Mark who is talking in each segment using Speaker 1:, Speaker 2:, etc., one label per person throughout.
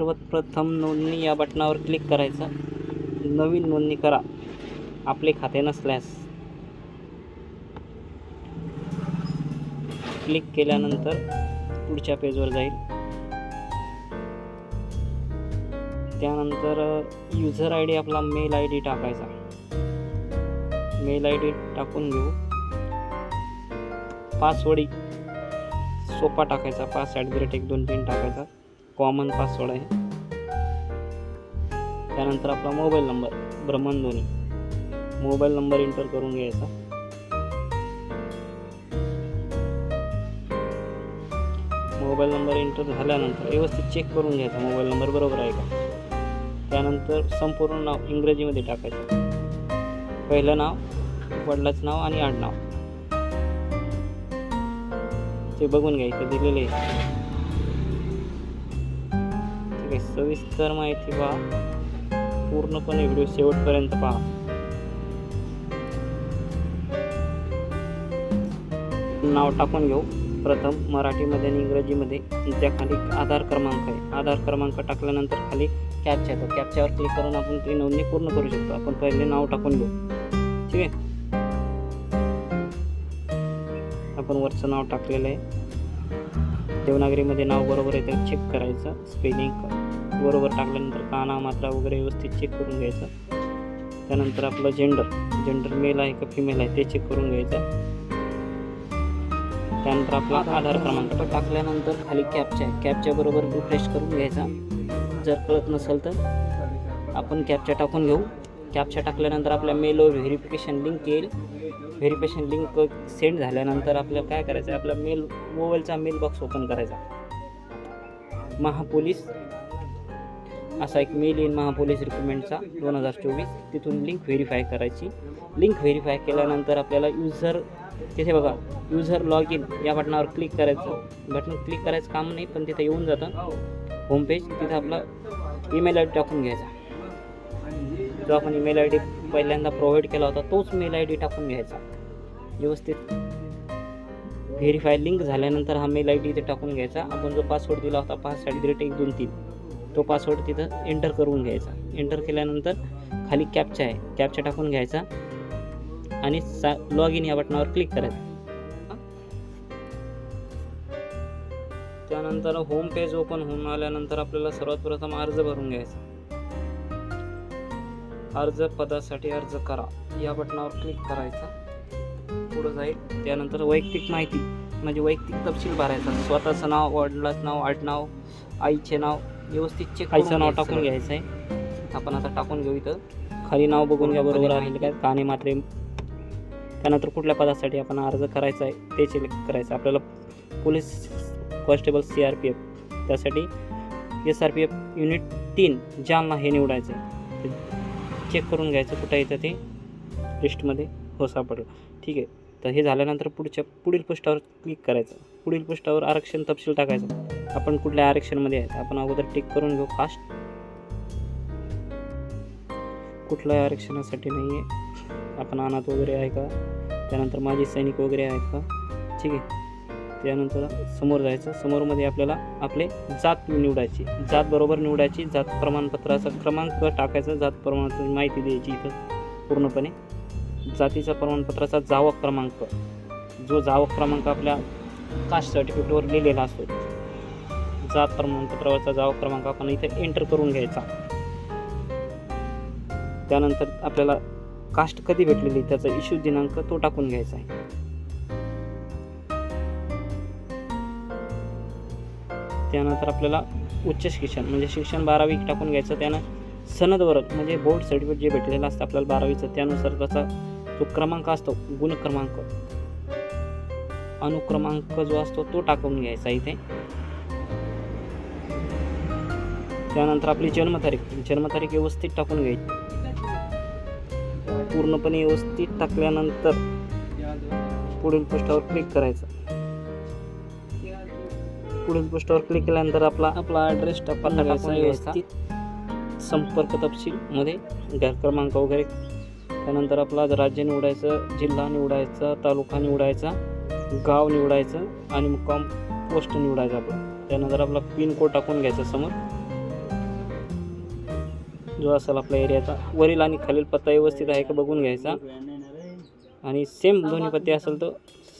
Speaker 1: सर्वप्रथम नोंदणी या बटनावर क्लिक करायचं. नवीन नोंदणी करा आपले खाते नसल्यास. क्लिक केल्यानंतर पुढच्या पेजवर जाईल. त्यानंतर यूजर आय डी आपला मेल आय डी टाकायचा. मेल आय डी टाकून घेऊ. पासवर्ड सोपा टाकायचा. @123 टाकायचा. कॉमन पासवर्ड आहे. त्यानंतर आपला मोबाईल नंबर ब्रह्मणध्वनी मोबाईल नंबर एंटर करून घ्यायचा. मोबाईल नंबर एंटर झाल्यानंतर व्यवस्थित चेक करून घ्यायचा मोबाईल नंबर बरोबर आहे का. त्यानंतर संपूर्ण नाव इंग्रजीमध्ये टाकायचं. पहिलं नाव, वडिलाचं नाव आणि आडनाव ते बघून घ्यायचं दिलेले आहे. ठीक आहे. सविस्तर माहिती पहा. पूर्णपणे व्हिडिओ शेवटपर्यंत पहा. नाव टाकून घेऊ प्रथम मराठीमध्ये आणि इंग्रजीमध्ये. त्याखाली आधार क्रमांक आहे. आधार क्रमांक टाकल्यानंतर खाली कॅप्चा येतो. कॅप्च्यावर क्लिक करून आपण ती नोंदणी पूर्ण करू शकतो. आपण पहिले नाव टाकून घेऊ. ठीक आहे. आपण वरचं नाव टाकलेलं आहे. देवनागरीमध्ये नाव बरोबर आहे ते चेक करायचं. स्पेलिंग बरोबर टाकल्यानंतर काना मात्रा वगैरे व्यवस्थित चेक करून घ्यायचं. त्यानंतर आपलं जेंडर मेल आहे का फिमेल आहे ते चेक करून घ्यायचं. त्यानंतर आपला आधार क्रमांक टाकल्यानंतर खाली कॅप्चा आहे. कॅप्च्या बरोबर रिफ्रेश करून घ्यायचा. जर कळत नसेल तर आपण कॅप्चा टाकून घेऊ. कॅप्चा टाकल्यानंतर आपल्या मेलवर व्हेरिफिकेशन लिंक येईल. व्हेरिफिकेशन लिंक सेंड झाल्यानंतर आपल्याला काय करायचं आहे, आपला मोबाईलचा मेल बॉक्स ओपन करायचा. महापोलीस असा एक मेल येईल महापोलीस रिक्रुटमेंटचा 2024. तिथून लिंक व्हेरीफाय करायची. लिंक व्हेरीफाय केल्यानंतर आपल्याला तिथे बघा यूजर लॉग इन या बटनावर क्लिक करायचं. बटन क्लिक करायचं काम नाही पण तिथे येऊन जातं होम पेज. तिथं आपला ईमेल आय डी टाकून घ्यायचा. जो आपण ईमेल आय डी पहिल्यांदा प्रोव्हाइड केला होता तोच मेल आय डी टाकून घ्यायचा. व्यवस्थित व्हेरीफाय लिंक झाल्यानंतर हा मेल आय डी इथे टाकून घ्यायचा. आपण जो पासवर्ड दिला होता 5@123 तो पासवर्ड तिथं एंटर करून घ्यायचा. एंटर केल्यानंतर खाली कॅप्चा आहे. कॅप्चा टाकून घ्यायचा आणि लॉग इन या बटनावर क्लिक करायचं. त्यानंतर होम पेज ओपन होऊन आल्यानंतर आपल्याला सर्वात प्रथम अर्ज भरून घ्यायचा. अर्ज पदासाठी अर्ज करा या बटनावर क्लिक करायचा. पुढे जाईल. त्यानंतर वैयक्तिक माहिती म्हणजे वैयक्तिक तपशील भरायचा. स्वतःचं नाव, वडिलाचं नाव, आडनाव, आईचे नाव व्यवस्थित चेक. आईचं नाव टाकून घ्यायचं आहे. आपण आता टाकून घेऊ. इथं खाली नाव बघून घ्या बरोबर आहे काय, काने मात्रे. त्यानंतर कुठल्या पदासाठी आपण अर्ज करायचा आहे ते सिलेक्ट करायचं. आपल्याला पोलीस कॉन्स्टेबल CRPF त्यासाठी SRPF युनिट 3 जालना हे निवडायचं आहे. चेक करून घ्यायचं कुठं येतं ते लिस्टमध्ये हो सापडलं. ठीक आहे. तर हे झाल्यानंतर पुढील पृष्ठावर क्लिक करायचं. पुढील पृष्ठावर आरक्षण तपशील टाकायचं. आपण कुठल्या आरक्षणमध्ये आहे आपण अगोदर टिक करून घेऊ. कास्ट कुठल्याही आरक्षणासाठी नाही आहे. आपण अनाथ वगैरे आहे का. त्यानंतर माजी सैनिक वगैरे आहेत का. ठीक आहे. त्यानंतर समोर जायचं. समोरमध्ये आपल्याला आपले जात निवडायची. जात बरोबर निवडायची. जात प्रमाणपत्राचा क्रमांक टाकायचा. जात प्रमाणपत्राची माहिती द्यायची इथं पूर्णपणे. जातीचा प्रमाणपत्राचा जावक क्रमांक जो जावक क्रमांक आपल्या कास्ट सर्टिफिकेटवर लिहिलेला असतो. जात प्रमाणपत्रावरचा जावक क्रमांक आपण इथे एंटर करून घ्यायचा. त्यानंतर आपल्याला कास्ट कधी भेटलेली त्याचा इश्यू दिनांक तो टाकून घ्यायचा आहे. त्यानंतर आपल्याला उच्च शिक्षण म्हणजे शिक्षण 12वी टाकून घ्यायचं. त्यानं सनद वर्ग म्हणजे बोर्ड सर्टिफिकेट जे भेटलेलं असतं आपल्याला 12वीचं त्यानुसार त्याचा जो क्रमांक असतो गुण क्रमांक अनुक्रमांक जो असतो तो टाकून घ्यायचा इथे. त्यानंतर आपली जन्मतारीख व्यवस्थित टाकून घ्यायची. पूर्णपणे व्यवस्थित टाकल्यानंतर पुढील पृष्ठावर क्लिक करायचं. पुढील पृष्ठावर क्लिक केल्यानंतर आपला ॲड्रेस टाकून व्यवस्थित. संपर्क तपशील मध्ये घर क्रमांक वगैरे. त्यानंतर आपला राज्य निवडायचं, जिल्हा निवडायचा, तालुका निवडायचा, गाव निवडायचं आणि मुक्काम पोस्ट निवडायचा आपला. त्यानंतर आपला पिन कोड टाकून घ्यायचा समोर. जो असेल आपल्या एरियाचा, वरील आणि खालील पत्ता व्यवस्थित आहे का बघून घ्यायचा आणि सेम दोन्ही पत्ते असेल तर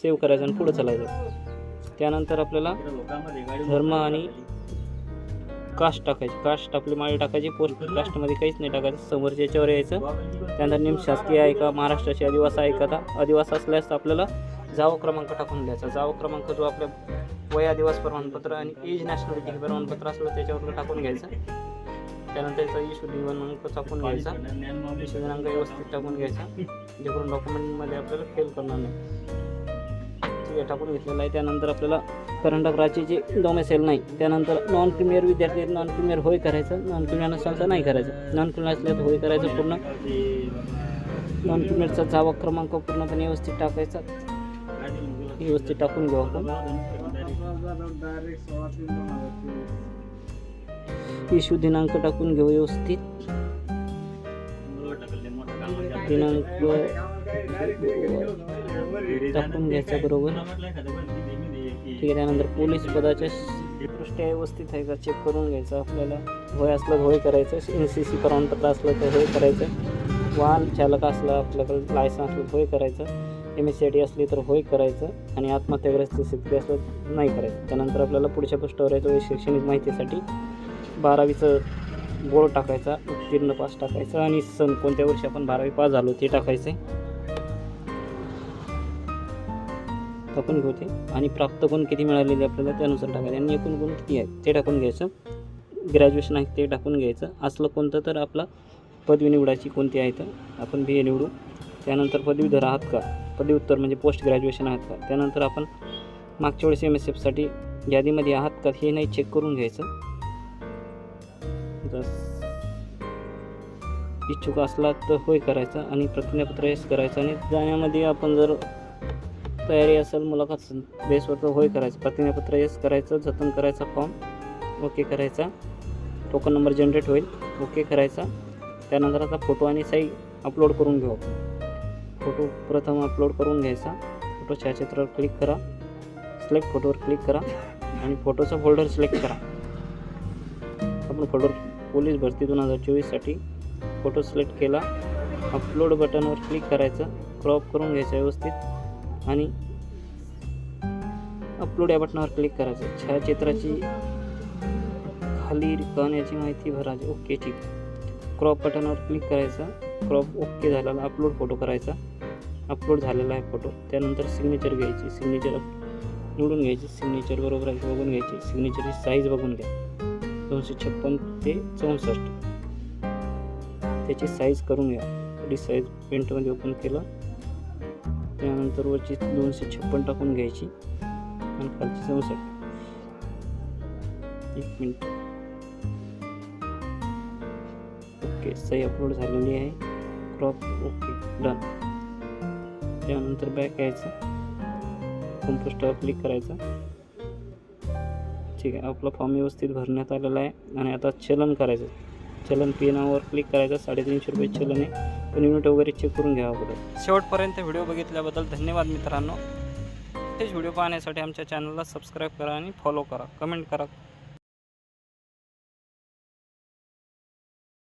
Speaker 1: सेव्ह करायचं आणि पुढे चालायचं. त्यानंतर आपल्याला धर्म आणि कास्ट टाकायची. कास्ट आपली माळी टाकायची. पोस्ट कास्टमध्ये काहीच नाही टाकायचं. समोरच्या याच्यावर यायचं. त्यानंतर निम शासकीय आहे का, महाराष्ट्राचे आदिवासी आहे का. आदिवासी असल्यास आपल्याला जावं क्रमांक टाकून द्यायचा. जावं क्रमांक जो आपल्या वय आदिवासी प्रमाणपत्र आणि एज नॅशनॅलिटी प्रमाणपत्र असलं त्याच्यावर टाकून घ्यायचं. त्यानंतर त्याचा इशू दिनांक टाकून घ्यायचा. इशू दिनांक व्यवस्थित टाकून घ्यायचा, जेणेकरून डॉक्युमेंटमध्ये आपल्याला फेल करणार नाही. ठीक आहे, टाकून घेतलेलं आहे. त्यानंतर आपल्याला कर्नाटक राज्याचे डोमेसाईल नाही. त्यानंतर नॉन प्रीमियर विद्यार्थी नॉन प्रीमियर होय करायचं. नॉन प्रीमियर नसेल तर नाही करायचं. नॉन प्रीमियर असल्यास होय करायचं पूर्ण. नॉन प्रीमियरचा जावा क्रमांक पूर्णपणे व्यवस्थित टाकायचा. व्यवस्थित टाकून घेऊ आपण. इशू दिनांक टाकून घेऊ व्यवस्थित. दिनांक टाकून घ्यायचा बरोबर. ठीक आहे. त्यानंतर पोलीस पदाच्या दृष्ट्या व्यवस्थित आहे का चेक करून घ्यायचं. आपल्याला होय असलं तर होय करायचं. NCC प्रमाणपत्र असलं तर होय करायचं. वाहन चालक असलं आपल्याकडे लायसन्स असलं तर होय करायचं. MSCIT असली तर होय करायचं आणि आत्महत्याग्रस्त स्थिती असलं तर नाही करायचं. त्यानंतर आपल्याला पुढच्या पृष्ठावर यायचं. शैक्षणिक माहितीसाठी 12वीचं बोर्ड टाकायचा, उत्तीर्ण पास टाकायचा आणि सन कोणत्या वर्षी आपण 12वी पास झालो ते टाकायचं. टाकून घेऊ ते. आणि प्राप्त गुण किती मिळालेले आपल्याला त्यानुसार टाकायचं आणि एकूण गुण किती आहेत ते टाकून घ्यायचं. ग्रॅज्युएशन आहे ते टाकून घ्यायचं. असलं कोणतं तर आपला पदवी निवडायची कोणती आहे तर आपण BA निवडू. त्यानंतर पदवीधर आहात का, पदव्युत्तर म्हणजे पोस्ट ग्रॅज्युएशन आहात का. त्यानंतर आपण मागच्या वेळेस MSFसाठी यादीमध्ये आहात का हे नाही चेक करून घ्यायचं. इच्छुक असला तर होय करायचं आणि प्रतिज्ञापत्र यस करायचं. आणि जाण्यामध्ये आपण जर तयारी असेल मुलाखत बेसवर तर होय करायचं. प्रतिज्ञापत्र यस करायचं. जतन करायचा फॉर्म ओके करायचा. टोकन नंबर जनरेट होईल ओके करायचा. त्यानंतर आता फोटो आणि सही अपलोड करून घेऊ. फोटो प्रथम अपलोड करून घ्यायचा. फोटो छायाचित्रावर क्लिक करा. सिलेक्ट फोटोवर क्लिक करा आणि फोटोचा फोल्डर सिलेक्ट करा. आपण फोटो पोलीस भरती 2024साठी फोटो सिलेक्ट केला. अपलोड बटनवर क्लिक करायचं. क्रॉप करून घ्यायचं व्यवस्थित आणि अपलोड या बटनावर क्लिक करायचं. छायाचित्राची खाली रिकाण्याची माहिती भरायची. ओके ठीक. क्रॉप बटनावर क्लिक करायचं. क्रॉप ओके झालेला. अपलोड फोटो करायचा. अपलोड झालेला आहे फोटो. त्यानंतर सिग्नेचर घ्यायची. सिग्नेचर निवडून घ्यायची. सिग्नेचर बरोबर आहे बघून घ्यायची. सिग्नेचरची साईज बघून घ्या. 256 ते 64 त्याची साईज करून घ्या. थोडी साईज पेंटमध्ये ओपन केलं. त्यानंतर वरची 256 टाकून घ्यायची आणि खालची 64. 1 मिनिट. ओके सही अपलोड झालेली आहे. Crop okay done. त्यानंतर बॅक यायचं. कंपोस्टवर क्लिक करायचं. ठीक आहे. आपला फॉर्म व्यवस्थित भरण्यात आलेला आहे आणि आता चलन करायचं. चलन पे नावावर क्लिक करायचं. 350 रुपये चलन आहे. पण युनिट वगैरे चेक करून घ्यावा अगोदर. शेवटपर्यंत व्हिडिओ बघितल्याबद्दल धन्यवाद मित्रांनो. हेच व्हिडिओ पाहण्यासाठी आमच्या चॅनलला सबस्क्राईब करा आणि फॉलो करा. कमेंट करा.